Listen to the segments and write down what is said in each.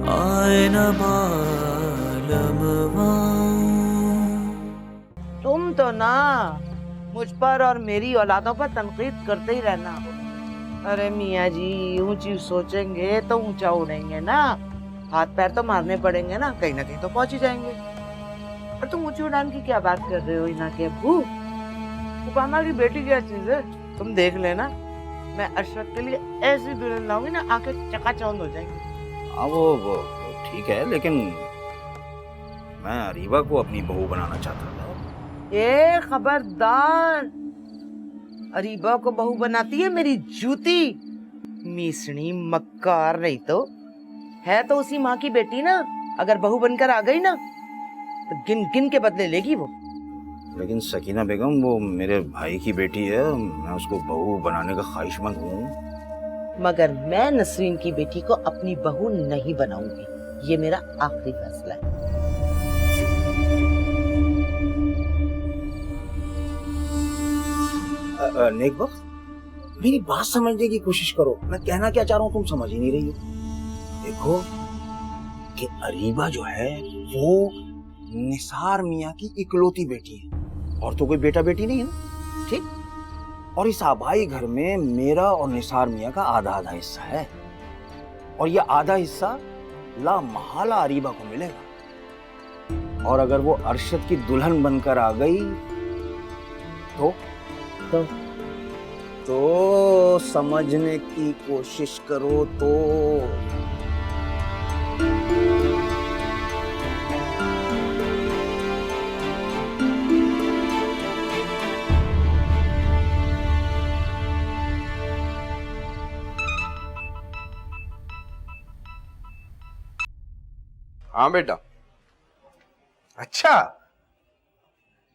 आए न मालमवा। तुम तो ना मुझ पर और मेरी औलादों पर तनकीद करते ही रहना। अरे मियाँ जी, ऊंची सोचेंगे तो ऊंचा उड़ेंगे ना, हाथ पैर तो मारने पड़ेंगे ना कहीं तो पहुंच ही जाएंगे। और तुम ऊंची उड़ान की क्या बात कर रहे हो इना के अब्बू? ओबामा की बेटी क्या चीज है, तुम देख लेना। मैं अशरफ के लिए ऐसी दुल्हन लाऊंगी ना, आंखें चकाचौंध हो जाएंगी। हाँ वो ठीक है, लेकिन मैं अरीबा को अपनी बहू बनाना चाहता था। ए खबरदार, अरीबा को बहू बनाती है मेरी जूती। मीसणी मक्कार नहीं तो है तो उसी माँ की बेटी ना। अगर बहू बनकर आ गई ना तो गिन गिन के बदले लेगी वो। लेकिन सकीना बेगम वो मेरे भाई की बेटी है, मैं उसको बहू बनाने का ख्वाहिशमंद हूँ। मगर मैं नसरीन की बेटी को अपनी बहू नहीं बनाऊंगी, ये मेरा आखिरी फैसला है। नेक वक्त, मेरी बात समझने की कोशिश करो। मैं कहना क्या चाह रहा हूँ तुम समझ ही नहीं रही हो। देखो कि अरीबा जो है वो निसार मियाँ की इकलौती बेटी है, और तो कोई बेटा बेटी नहीं है ना, ठीक। और इस आबाई घर में मेरा और निसार मियाँ का आधा आधा हिस्सा है, और ये आधा हिस्सा ला महाला अरीबा को मिलेगा। और अगर वो अरशद की दुल्हन बनकर आ गई तो समझने की कोशिश करो तो हाँ बेटा। अच्छा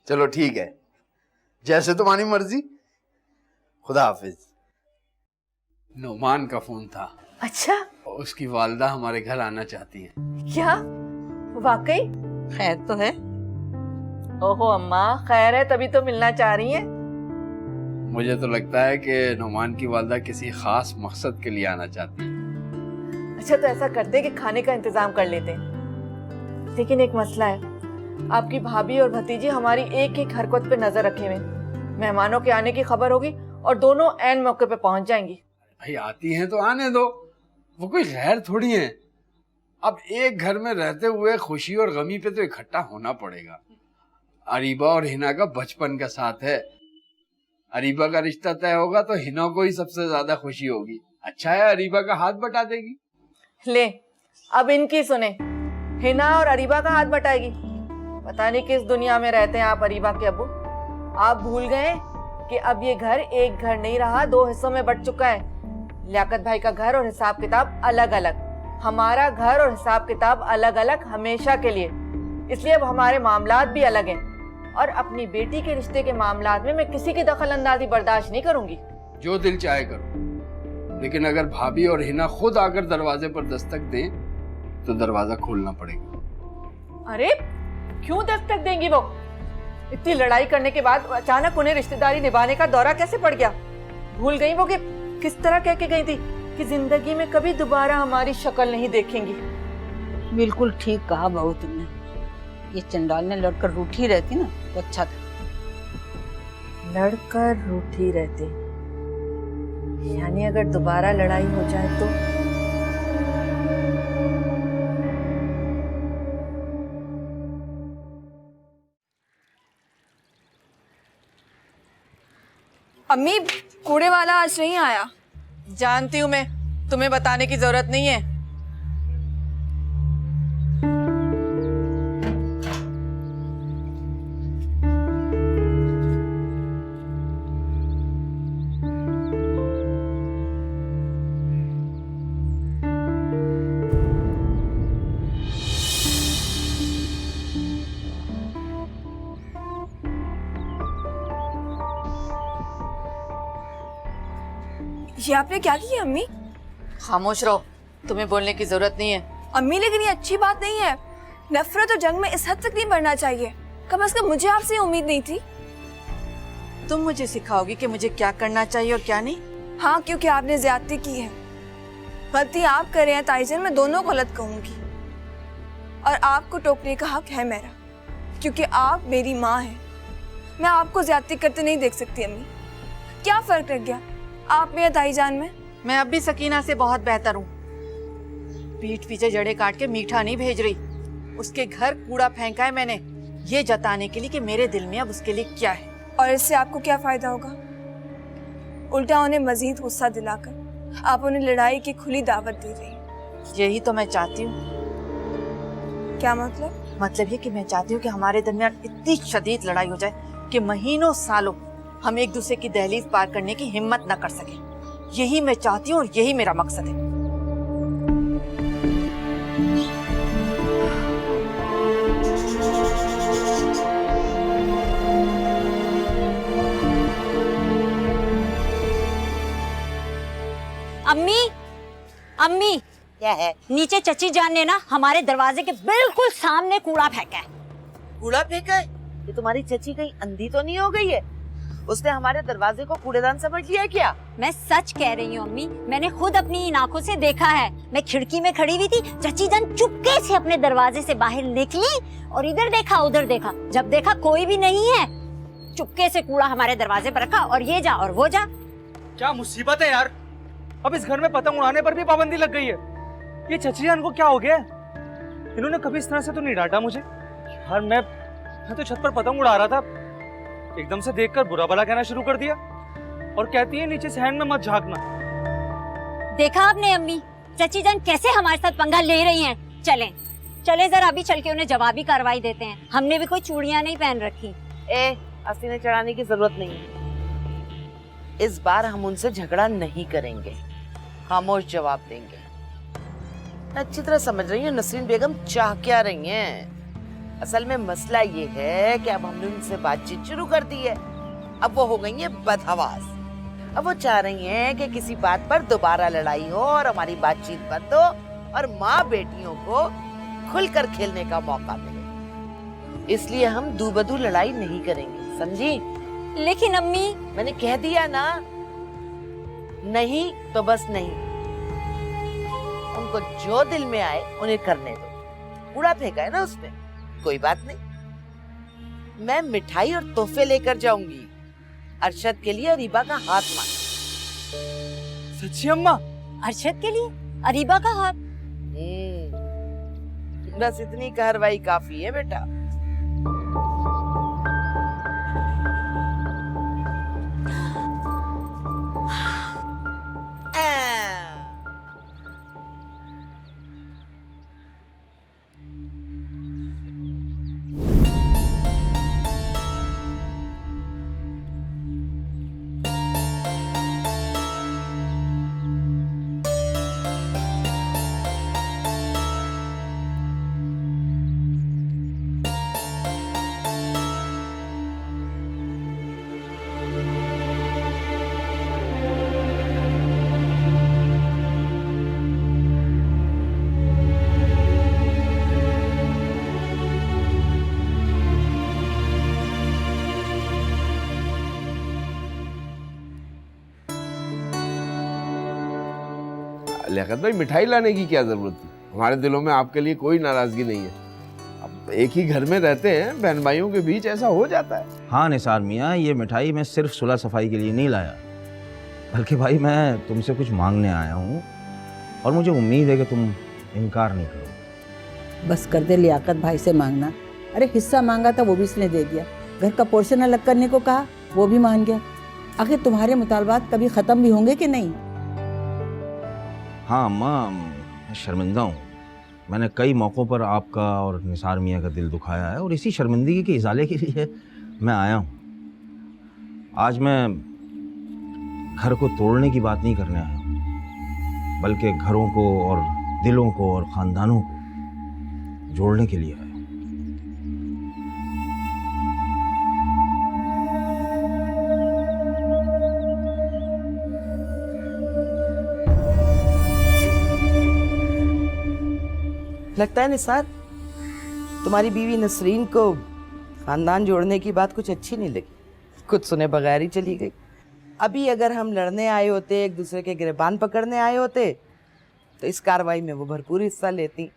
चलो ठीक है, जैसे तुम्हारी मर्जी। खुदा हाफिज। नोमान का फोन था। अच्छा, उसकी वालदा हमारे घर आना चाहती है। क्या वाकई? खैर तो है। ओहो अम्मा, खैर है तभी तो मिलना चाह रही हैं। मुझे तो लगता है कि नोमान की वालदा किसी खास मकसद के लिए आना चाहती है। अच्छा तो ऐसा करते कि खाने का इंतजाम कर लेते हैं। लेकिन एक मसला है, आपकी भाभी और भतीजी हमारी एक एक हरकत पे नजर रखे हुए। मेहमानों के आने की खबर होगी और दोनों ऐन मौके पे पहुंच जाएंगी। भाई आती हैं तो आने दो, वो कोई गैर थोड़ी है। अब एक घर में रहते हुए खुशी और गमी पे तो इकट्ठा होना पड़ेगा। अरीबा और हिना का बचपन का साथ है। अरीबा का रिश्ता तय होगा तो हिना को ही सबसे ज्यादा खुशी होगी। अच्छा है अरीबा का हाथ बटा देगी। ले अब इनकी सुने, हिना और अरीबा का हाथ बटाएगी। पता नहीं किस दुनिया में रहते हैं आप अरीबा के अब्बू। आप भूल गए कि अब ये घर एक घर नहीं रहा, दो हिस्सों में बट चुका है। लियाकत भाई का घर और हिसाब किताब अलग अलग, हमारा घर और हिसाब किताब अलग अलग हमेशा के लिए। इसलिए अब हमारे मामलात भी अलग हैं और अपनी बेटी के रिश्ते के मामलात में मैं किसी की दखल अंदाजी बर्दाश्त नहीं करूंगी। जो दिल चाहे करो, लेकिन अगर भाभी और हिना खुद आकर दरवाजे पर दस्तक दें तो दरवाजा खोलना पड़ेगा। अरे क्यों दस्तक देंगी वो? इतनी लड़ाई करने के बाद अचानक उन्हें रिश्तेदारी निभाने का दौरा कैसे पड़ गया? भूल गई वो कि किस तरह कह के गई थी कि जिंदगी में कभी दोबारा हमारी शक्ल नहीं देखेंगी। बिल्कुल ठीक कहा बहू तुमने। ये चंडाल ने लड़कर रूठी रहती ना तो अच्छा था। लड़कर रूठी रहती, यानी अगर दोबारा लड़ाई हो जाए तो? अम्मी, कूड़े वाला आज नहीं आया। जानती हूँ मैं, तुम्हें बताने की जरूरत नहीं है। ये आपने क्या किया अम्मी? खामोश रहो, तुम्हें बोलने की जरूरत नहीं है। अम्मी लेकिन ये अच्छी बात नहीं है। नफरत और जंग में इस हद तक नहीं बढ़ना चाहिए। कम से कम मुझे आपसे उम्मीद नहीं थी। तुम मुझे सिखाओगी कि मुझे क्या करना चाहिए और क्या नहीं? हाँ, क्योंकि आपने ज्यादती की है। गलती आप कर रहे हैं ताईजान, मैं दोनों को गलत कहूंगी। और आपको टोकने का हक है मेरा, क्योंकि आप मेरी माँ हैं। मैं आपको ज्यादती करते नहीं देख सकती अम्मी। क्या फर्क रह गया आप में या ताईजान में? मैं अब भी सकीना से बहुत बेहतर हूँ। पीठ पीछे जड़े काट के मीठा नहीं भेज रही। उसके घर कूड़ा फेंका है मैंने, ये जताने के लिए कि मेरे दिल में अब उसके लिए क्या है। और इससे आपको क्या फायदा होगा? उल्टा उन्हें मजीद गुस्सा दिलाकर आप उन्हें लड़ाई की खुली दावत दे रही हैं। यही तो मैं चाहती हूँ। क्या मतलब? मतलब ये कि मैं चाहती हूँ कि हमारे दरमियान इतनी शदीद लड़ाई हो जाए कि महीनों सालों हम एक दूसरे की दहलीज पार करने की हिम्मत न कर सके। यही मैं चाहती हूँ और यही मेरा मकसद है। अम्मी, अम्मी, क्या है? नीचे चची जान ने ना हमारे दरवाजे के बिल्कुल सामने कूड़ा फेंका है। कूड़ा फेंका है? ये तुम्हारी चची कहीं अंधी तो नहीं हो गई है? उसने हमारे दरवाजे को कूड़ेदान समझ लिया है क्या? मैं सच कह रही हूँ अम्मी, मैंने खुद अपनी इन आंखों से देखा है। मैं खिड़की में खड़ी हुई थी, चची जान चुपके से अपने दरवाजे से बाहर निकली और इधर देखा उधर देखा। जब देखा कोई भी नहीं है, चुपके से कूड़ा हमारे दरवाजे पर रखा और ये जा और वो जा। क्या मुसीबत है यार, अब इस घर में पतंग उड़ाने पर भी पाबंदी लग गई है। ये चची जान को क्या हो गया? इन्होंने कभी इस तरह से तो नहीं डांटा मुझे यार। मैं तो छत पर पतंग उड़ा रहा था, एकदम से देखकर बुरा भला कहना शुरू कर दिया और कहती है नीचे सहन में मत झांकना। देखा आपने अम्मी, चची जान कैसे हमारे साथ पंगा ले रही हैं। चलें चलें जरा अभी चल के उन्हें जवाबी कार्रवाई देते हैं। हमने भी कोई चूड़ियां नहीं पहन रखी। अस्तीने चढ़ाने की जरूरत नहीं है। इस बार हम उनसे झगड़ा नहीं करेंगे, खामोश जवाब देंगे। मैं अच्छी तरह समझ रही हूँ नसरीन बेगम चाह क्या रही हैं। असल में मसला ये है कि अब हमने उनसे बातचीत शुरू कर दी है। अब वो हो गई है बदहवास। अब वो चाह रही हैं कि किसी बात पर दोबारा लड़ाई हो और हमारी बातचीत बंद हो और माँ बेटियों को खुलकर खेलने का मौका मिले। इसलिए हम दूबदू लड़ाई नहीं करेंगे, समझी? लेकिन अम्मी, मैंने कह दिया ना, नहीं तो बस नहीं। उनको जो दिल में आए उन्हें करने दो। कूड़ा फेंका है ना उसने, कोई बात नहीं। मैं मिठाई और तोहफे लेकर जाऊंगी। अरशद के लिए अरीबा का हाथ मांग। सच्ची अम्मा? अरशद के लिए अरीबा का हाथ? बस इतनी कार्रवाई काफी है बेटा। लियाकत भाई, मिठाई लाने की क्या जरूरत थी? हमारे दिलों में आपके लिए कोई नाराजगी नहीं है। अब एक ही घर में रहते हैं, बहन भाइयों के बीच ऐसा हो जाता है। हाँ निसार मियाँ, ये मिठाई मैं सिर्फ सुलह सफाई के लिए नहीं लाया, बल्कि भाई मैं तुमसे कुछ मांगने आया हूँ और मुझे उम्मीद है कि तुम इनकार नहीं करोगे। बस कर दे लियाकत भाई से मांगना। अरे हिस्सा मांगा था वो भी इसने दे दिया, घर का पोर्शन अलग करने को कहा वो भी मान गया। आखिर तुम्हारे मुतालबात कभी ख़त्म भी होंगे कि नहीं? हाँ अम्मा, मैं शर्मिंदा हूँ। मैंने कई मौक़ों पर आपका और निसार मियाँ का दिल दुखाया है और इसी शर्मिंदगी के इजाले के लिए मैं आया हूँ। आज मैं घर को तोड़ने की बात नहीं करने आया हूँ, बल्कि घरों को और दिलों को और ख़ानदानों को जोड़ने के लिए आया हूँ। लगता है निसार तुम्हारी बीवी नसरीन को खानदान जोड़ने की बात कुछ अच्छी नहीं लगी, कुछ सुने बगैर ही चली गई। अभी अगर हम लड़ने आए होते, एक दूसरे के गिरबान पकड़ने आए होते, तो इस कार्रवाई में वो भरपूर हिस्सा लेती।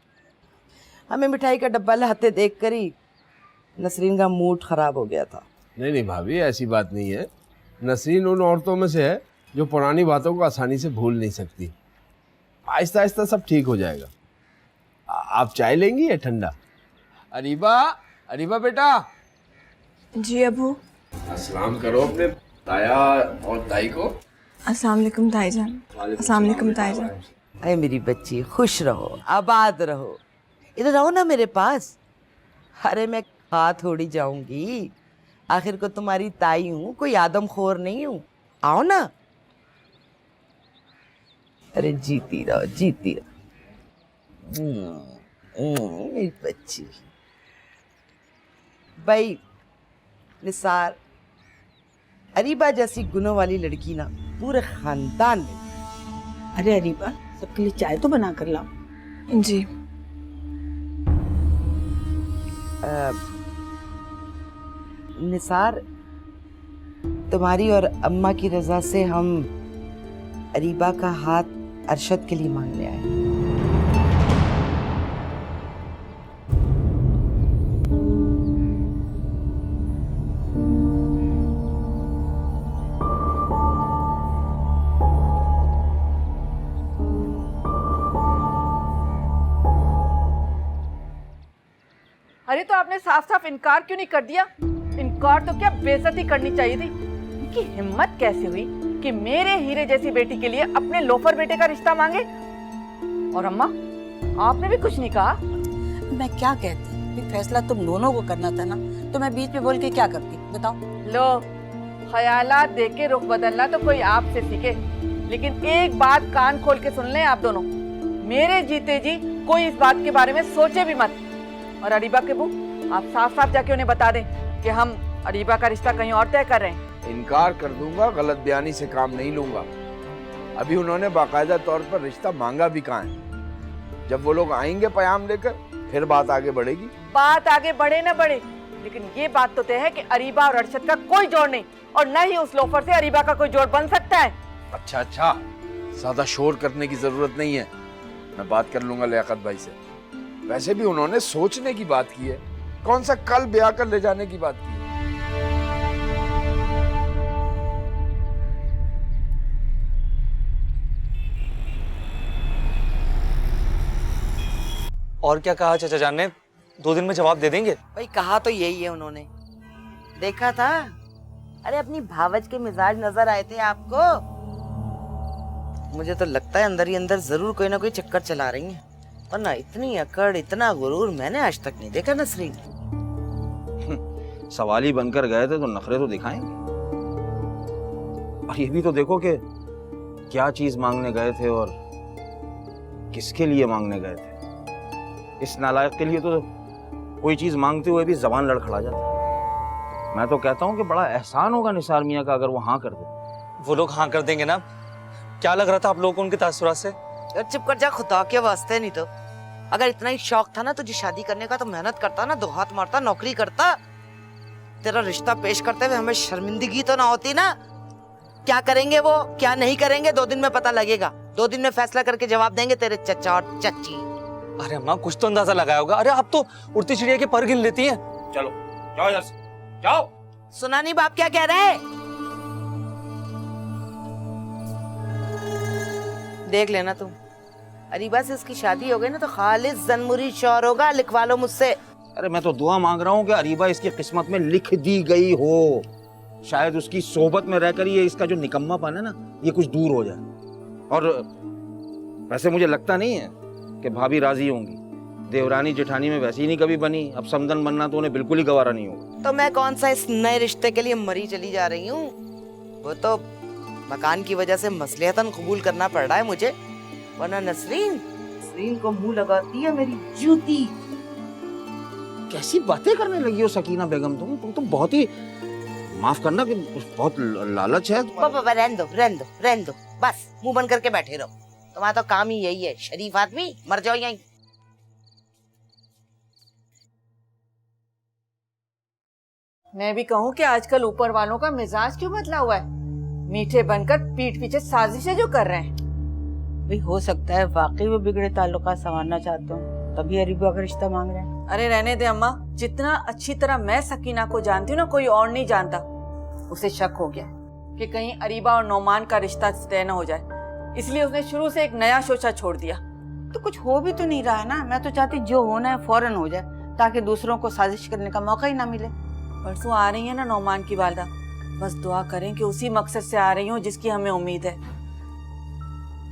हमें मिठाई का डब्बा लाते देख कर ही नसरीन का मूड खराब हो गया था। नहीं नहीं भाभी, ऐसी बात नहीं है। नसरीन उन औरतों में से है जो पुरानी बातों को आसानी से भूल नहीं सकती। आहिस्ता आहिस्ता सब ठीक हो जाएगा। आप चाय लेंगी या ठंडा? अरीबा, अरीबा बेटा, जी अबू। अस्सलाम करो अपने ताया और ताई को। अस्सलाम वालेकुम ताईजान। अस्सलाम वालेकुम ताईजान। अरे मेरी बच्ची, खुश रहो, आबाद रहो। इधर आओ ना मेरे पास। अरे मैं खा थोड़ी जाऊंगी, आखिर को तुम्हारी ताई हूँ, कोई आदमखोर नहीं हूँ। आओ ना। अरे जीती रहो, जीती रहो। मेरी बच्ची। भाई निसार, अरीबा जैसी गुणों वाली लड़की ना पूरे खानदान में। अरे अरीबा, सबके लिए चाय तो बना कर लाओ। जी। निसार, तुम्हारी और अम्मा की रजा से हम अरीबा का हाथ अरशद के लिए मांगने आए। अरे तो आपने साफ साफ इनकार क्यों नहीं कर दिया? इनकार तो क्या, बेइज्जती करनी चाहिए थी। इनकी हिम्मत कैसे हुई कि मेरे हीरे जैसी बेटी के लिए अपने लोफर बेटे का रिश्ता मांगे? और अम्मा, आपने भी कुछ नहीं कहा? मैं क्या कहती, ये फैसला तुम दोनों को करना था ना, तो मैं बीच में बोल के क्या करती, बताओ। लो, ख्यालात देख के रुख बदलना तो कोई आपसे सीखे, लेकिन एक बात कान खोल के सुन लें आप दोनों, मेरे जीते जी कोई इस बात के बारे में सोचे भी मत। और अरीबा के बू, आप साफ साफ जाके उन्हें बता दें कि हम अरीबा का रिश्ता कहीं और तय कर रहे हैं। इनकार कर दूंगा, गलत बयानी से काम नहीं लूंगा। अभी उन्होंने बाकायदा तौर पर रिश्ता मांगा भी कहाँ है। जब वो लोग आएंगे पयाम लेकर, फिर बात आगे बढ़ेगी। बात आगे बढ़े न बढ़े, लेकिन ये बात तो तय है कि अरीबा और अरशद का कोई जोड़ नहीं, और न ही उस लोफर से अरीबा का कोई जोड़ बन सकता है। अच्छा अच्छा, ज्यादा शोर करने की जरूरत नहीं है, मैं बात कर लूंगा लियाकत भाई से। वैसे भी उन्होंने सोचने की बात की है, कौन सा कल ब्याह कर ले जाने की बात की है। और क्या कहा चाचा जान ने? 2 दिन में जवाब दे देंगे? भाई कहा तो यही है उन्होंने, देखा था। अरे अपनी भावज के मिजाज नजर आए थे आपको। मुझे तो लगता है अंदर ही अंदर जरूर कोई ना कोई चक्कर चला रही हैं, वरना इतनी अकड़, इतना गुरूर मैंने आज तक नहीं देखा नसरीन। सवाली बनकर गए थे तो नखरे तो दिखाएंगे। और ये भी तो देखो कि क्या चीज मांगने गए थे और किसके लिए मांगने गए थे। इस नालायक के लिए तो कोई चीज मांगते हुए भी जबान लड़खड़ा जाता। मैं तो कहता हूँ कि बड़ा एहसान होगा निसार मियाँ का अगर वो हाँ कर दे। वो लोग हाँ कर देंगे ना? क्या लग रहा था आप लोगों को उनके तासुरात से? यार चुप कर जा, खुदा के वास्ते। नहीं तो अगर इतना ही शौक था ना तुझे शादी करने का, तो मेहनत करता ना, 2 हाथ मारता, नौकरी करता। तेरा रिश्ता पेश करते हुए हमें शर्मिंदगी तो ना होती ना। क्या करेंगे वो, क्या नहीं करेंगे, 2 दिन में पता लगेगा। 2 दिन में फैसला करके जवाब देंगे तेरे चचा और चच्ची। अरे अम्मा, कुछ तो अंदाजा लगाया होगा। अरे आप तो उड़ती चिड़िया के पर गिन लेती हैं। चलो जाओ इधर से, जाओ। सुना नहीं बाप क्या कह रहे? देख लेना तुम, अरीबा से इसकी शादी हो गई ना तो खालिद जनमुरी शौहर होगा, लिखवा लो मुझसे। अरे मैं तो दुआ मांग रहा हूँ कि अरीबा इसकी किस्मत में लिख दी गई हो। शायद उसकी सोबत में रहकर ये इसका जो निकम्मापन है ना, ये कुछ दूर हो जाए। और वैसे मुझे लगता नहीं है कि भाभी राजी होंगी। देवरानी जेठानी में वैसे ही नहीं कभी बनी, अब समधन बनना तो उन्हें बिल्कुल ही गवारा नहीं होगा। तो मैं कौन सा इस नए रिश्ते के लिए मरी चली जा रही हूँ। वो तो मकान की वजह से मसलियतन कबूल करना पड़ रहा है मुझे, वरना नसरीन को मुंह लगाती है मेरी जूती। कैसी बातें करने लगी हो सकीना बेगम, तुम तो बहुत ही, माफ करना कि बहुत लालच है। रहने दो, बस मुंह बंद करके बैठे रहो। तुम्हारा तो काम ही यही है, शरीफ आदमी, मर जाओ यहीं। मैं भी कहूँ कि आजकल ऊपर वालों का मिजाज क्यों बदला हुआ है। मीठे बनकर पीठ पीछे साजिशें जो कर रहे हैं। भाई हो सकता है वाकई वो बिगड़े ताल्लुकात संवारना चाहते हो, तभी अरीबा का रिश्ता मांग रहे हैं। अरे रहने दे अम्मा, जितना अच्छी तरह मैं सकीना को जानती हूँ ना, कोई और नहीं जानता। उसे शक हो गया कि कहीं अरीबा और नौमान का रिश्ता तय न हो जाए, इसलिए उसने शुरू से एक नया शोशा छोड़ दिया। तो कुछ हो भी तो नहीं रहा है ना। मैं तो चाहती जो होना है फौरन हो जाए, ताकि दूसरों को साजिश करने का मौका ही ना मिले। परसों आ रही है ना नौमान की वालदा, बस दुआ करें कि उसी मकसद से आ रही हूँ जिसकी हमें उम्मीद है।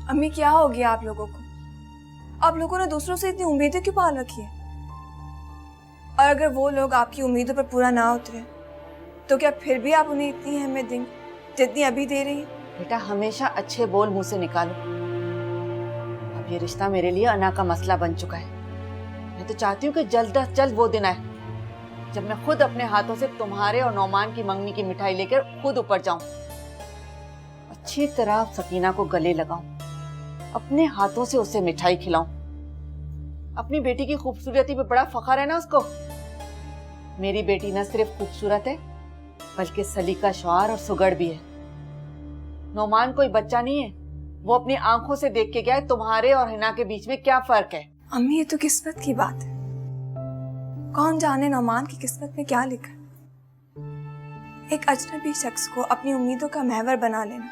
अम्मी क्या हो गया आप लोगों को? आप लोगों ने दूसरों से इतनी उम्मीदें क्यों पाल रखी है? और अगर वो लोग आपकी उम्मीदों पर पूरा ना उतरे तो क्या फिर भी आप उन्हें इतनी अहमियत देंगे जितनी अभी दे रही है? बेटा हमेशा अच्छे बोल मुंह से निकालो। अब ये रिश्ता मेरे लिए अना का मसला बन चुका है। मैं तो चाहती हूँ कि जल्द से जल्द वो दिन आए जब मैं खुद अपने हाथों से तुम्हारे और नौमान की मंगनी की मिठाई लेकर खुद ऊपर जाऊं, अच्छी तरह सकीना को गले लगाऊं, अपने हाथों से उसे मिठाई खिलाऊं। अपनी बेटी की खूबसूरती पे बड़ा फख्र है ना उसको। मेरी बेटी न सिर्फ खूबसूरत है बल्कि सलीका शौहर और सुगड़ भी है। नौमान कोई बच्चा नहीं है, वो अपनी आंखों से देख के गया है तुम्हारे और हिना के बीच में क्या फर्क है। अम्मी ये तो किस्मत की बात है, कौन जाने नौमान की किस्मत में क्या लिखा है। एक अजनबी शख्स को अपनी उम्मीदों का महवर बना लेना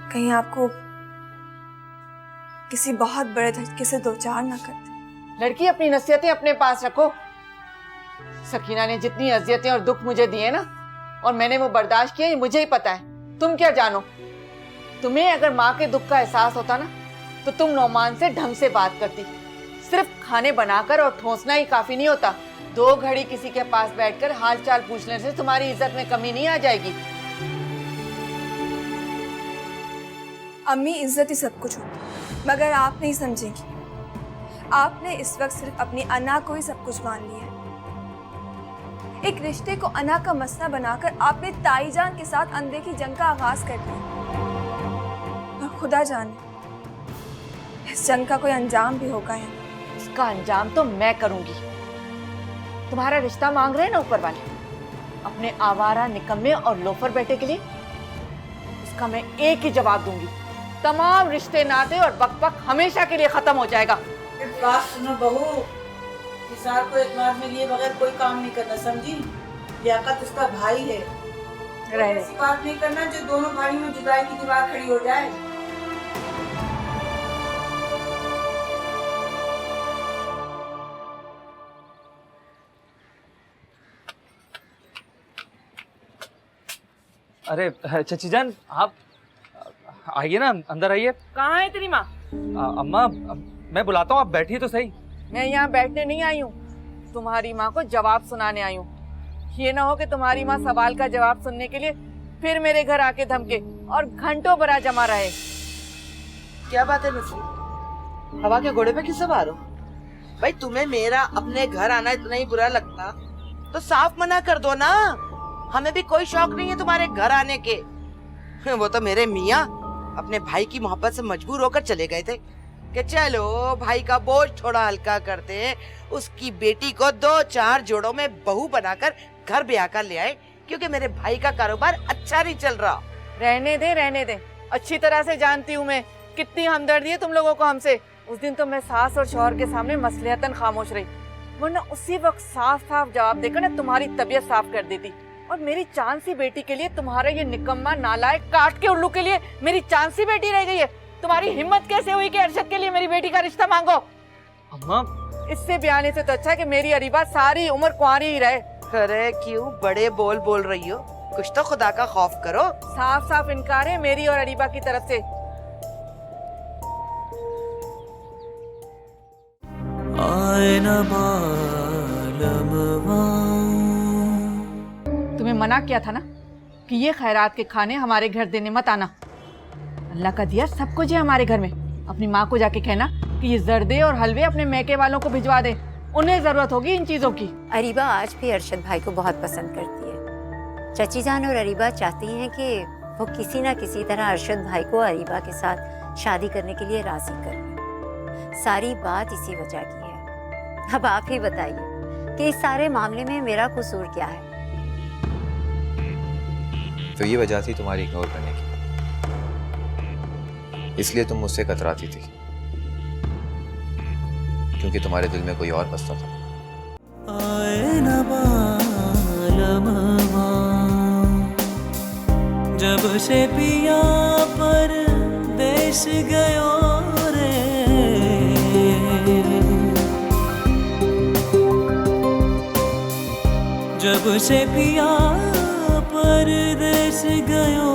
कहीं आपको किसी बहुत बड़े धक्के से दो चार ना कर दे। लड़की अपनी नसीहतें अपने पास रखो। सकीना ने जितनी अजियतें और दुख मुझे दिए ना, और मैंने वो बर्दाश्त किया, ये मुझे ही पता है। तुम क्या जानो? तुम्हें अगर माँ के दुख का एहसास होता ना तो तुम नौमान से ढंग से बात करती। सिर्फ खाने बनाकर और ठोंसना ही काफी नहीं होता, 2 घड़ी किसी के पास बैठकर हाल चाल पूछने से तुम्हारी इज्जत में कमी नहीं आ जाएगी। अम्मी इज्जत ही सब कुछ होती है, मगर आप नहीं समझेंगी। आपने इस वक्त सिर्फ अपनी अना को ही सब कुछ मान लिया है। एक रिश्ते को अना का मसला बनाकर आपने ताईजान के साथ अनदेखी जंग का आगाज कर दिया। और खुदा जाने इस जंग का कोई अंजाम भी होगा या नहीं। इसका अंजाम तो मैं करूंगी। तुम्हारा रिश्ता मांग रहे हैं ना ऊपर वाले, अपने आवारा निकम्मे और लोफर बेटे के लिए, इसका मैं एक ही जवाब दूंगी। तमाम रिश्ते नाते और बकबक हमेशा के लिए खत्म हो जाएगा। बात सुनो बहू, निसार को एतमाद में लिए बगैर कोई काम नहीं करना, समझी? लियाकत उसका भाई है। ऐसी बात नहीं करना जो दोनों भाइयों में जुदाई की दीवार खड़ी हो जाए। अरे चची जान, आप आइए ना, अंदर आइए। कहाँ है तेरी माँ? अम्मा मैं बुलाता हूँ, आप बैठिए तो सही। मैं यहाँ बैठने नहीं आई हूँ, तुम्हारी माँ को जवाब सुनाने आई हूँ। ये ना हो कि तुम्हारी माँ सवाल का जवाब सुनने के लिए फिर मेरे घर आके धमके और घंटों भरा जमा रहे। क्या बात है नसरीन, हवा के घोड़े पे क्यों सवार हो? भाई तुम्हें मेरा अपने घर आना इतना ही बुरा लगता तो साफ मना कर दो ना। हमें भी कोई शौक नहीं है तुम्हारे घर आने के। वो तो मेरे मियाँ अपने भाई की मोहब्बत से मजबूर होकर चले गए थे कि चलो भाई का बोझ थोड़ा हल्का करते, उसकी बेटी को 2-4 जोड़ों में बहू बनाकर घर ब्याह कर ले आए, क्योंकि मेरे भाई का कारोबार अच्छा नहीं चल रहा। रहने दे, अच्छी तरह से जानती हूँ मैं कितनी हमदर्दी है तुम लोगों को हमसे। उस दिन तो मैं सास और शौहर के सामने मसलिहतन खामोश रही, वरना उसी वक्त साफ साफ जवाब देकर ना तुम्हारी तबीयत साफ कर देती। और मेरी चांद सी बेटी के लिए तुम्हारा ये निकम्मा नालायक काट के उल्लू के लिए मेरी चांद सी बेटी रह गई है। तुम्हारी हिम्मत कैसे हुई कि अरशद के लिए मेरी बेटी का रिश्ता मांगो? अम्मा इससे बयाने से तो अच्छा है कि मेरी अरीबा सारी उम्र कुंवारी ही रहे। अरे क्यों बड़े बोल रही हो? कुछ तो खुदा का खौफ करो। साफ साफ इनकार है मेरी और अरीबा की तरफ से। तुम्हें मना किया था ना कि ये खैरात के खाने हमारे घर देने मत आना। अल्लाह का दिया सब कुछ है हमारे घर में। अपनी माँ को जाके कहना कि ये जर्दे और हलवे अपने मैके वालों को भिजवा दे, उन्हें जरूरत होगी इन चीजों की। अरीबा आज भी अरशद भाई को बहुत पसंद करती है। चची जान और अरीबा चाहती हैं कि वो किसी ना किसी तरह अरशद भाई को अरीबा के साथ शादी करने के लिए राजी कर लें। सारी बात इसी वजह की है। अब आप ही बताइए कि इस सारे मामले में मेरा कसूर क्या है? तो ये वजह थी तुम्हारी इग्नोर करने की। इसलिए तुम मुझसे कतराती थी, क्योंकि तुम्हारे दिल में कोई और बसता था। आए न बालमवा, जब से पिया पर देश गयो रे, जब से पिया परदेश गयो